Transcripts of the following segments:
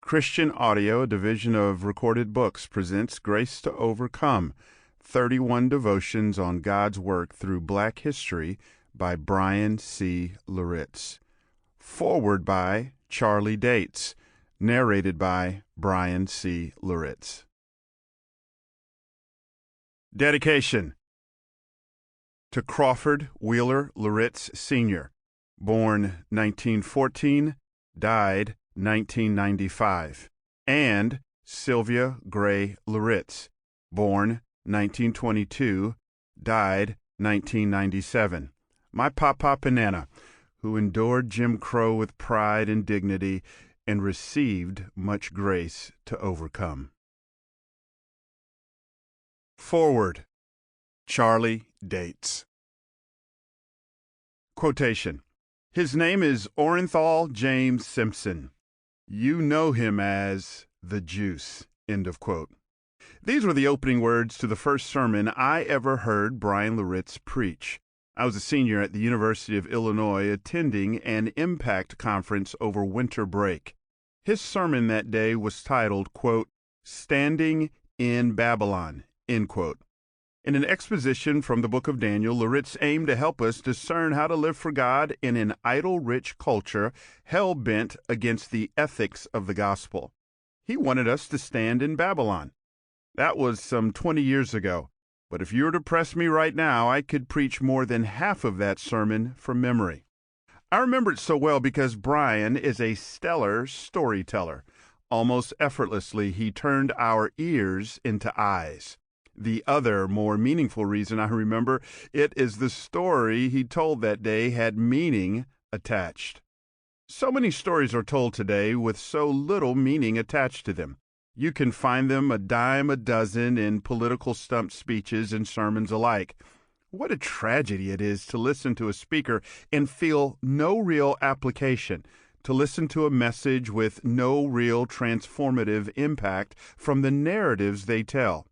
Christian Audio, a division of Recorded Books, presents Grace to Overcome, 31 Devotions on God's Work Through Black History by Bryan C. Loritts. Foreword by Charlie Dates. Narrated by Bryan C. Loritts. Dedication to Crawford Wheeler Loritts, Sr., born 1914, died 1995, and Sylvia Gray Loritts, born 1922, died 1997. My Papa Panana, who endured Jim Crow with pride and dignity and received much grace to overcome. Forward. Charlie Dates. Quotation. His name is Orenthal James Simpson. You know him as the Juice. End of quote. These were the opening words to the first sermon I ever heard Bryan Loritts preach. I was a senior at the University of Illinois attending an Impact conference over winter break. His sermon that day was titled, quote, Standing in Babylon, end quote. In an exposition from the book of Daniel, Loritts aimed to help us discern how to live for God in an idol-rich culture hell-bent against the ethics of the gospel. He wanted us to stand in Babylon. That was some 20 years ago, but if you were to press me right now, I could preach more than half of that sermon from memory. I remember it so well because Bryan is a stellar storyteller. Almost effortlessly, he turned our ears into eyes. The other, more meaningful reason I remember it is the story he told that day had meaning attached. So many stories are told today with so little meaning attached to them. You can find them a dime a dozen in political stump speeches and sermons alike. What a tragedy it is to listen to a speaker and feel no real application, to listen to a message with no real transformative impact from the narratives they tell.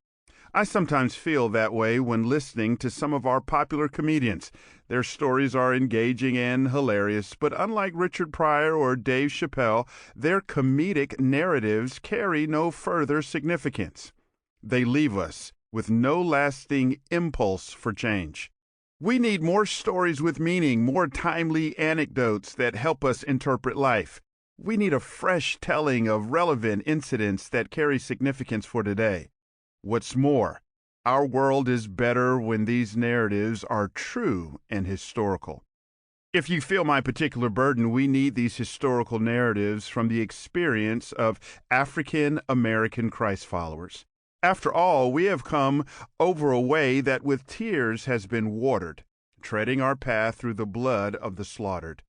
I sometimes feel that way when listening to some of our popular comedians. Their stories are engaging and hilarious, but unlike Richard Pryor or Dave Chappelle, their comedic narratives carry no further significance. They leave us with no lasting impulse for change. We need more stories with meaning, more timely anecdotes that help us interpret life. We need a fresh telling of relevant incidents that carry significance for today. What's more, our world is better when these narratives are true and historical. If you feel my particular burden, we need these historical narratives from the experience of African American Christ followers. After all, we have come over a way that with tears has been watered, treading our path through the blood of the slaughtered.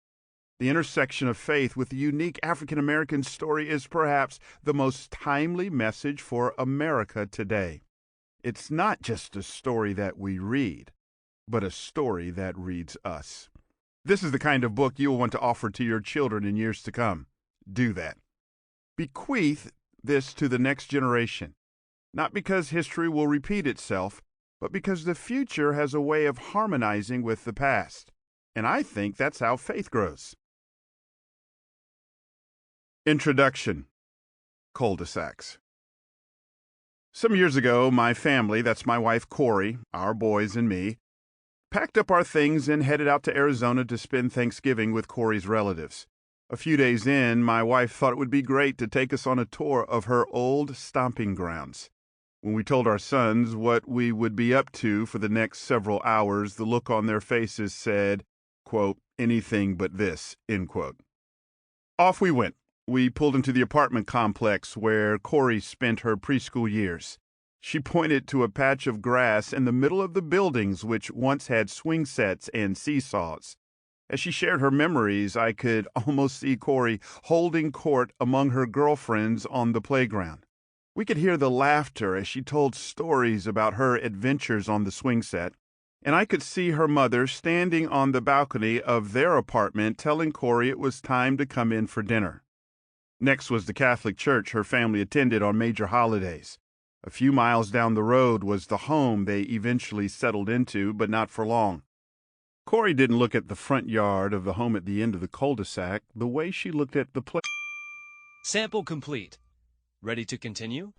The intersection of faith with the unique African American story is perhaps the most timely message for America today. It's not just a story that we read, but a story that reads us. This is the kind of book you'll want to offer to your children in years to come. Do that. Bequeath this to the next generation, not because history will repeat itself, but because the future has a way of harmonizing with the past. And I think that's how faith grows. Introduction. Cul-de-sacs. Some years ago, my family, that's my wife Corey, our boys, and me, packed up our things and headed out to Arizona to spend Thanksgiving with Corey's relatives. A few days in, my wife thought it would be great to take us on a tour of her old stomping grounds. When we told our sons what we would be up to for the next several hours, the look on their faces said, quote, anything but this, end quote. Off we went. We pulled into the apartment complex where Corey spent her preschool years. She pointed to a patch of grass in the middle of the buildings which once had swing sets and seesaws. As she shared her memories, I could almost see Corey holding court among her girlfriends on the playground. We could hear the laughter as she told stories about her adventures on the swing set, and I could see her mother standing on the balcony of their apartment telling Corey it was time to come in for dinner. Next was the Catholic church her family attended on major holidays. A few miles down the road was the home they eventually settled into, but not for long. Corey didn't look at the front yard of the home at the end of the cul-de-sac the way she looked at the place. Sample complete. Ready to continue?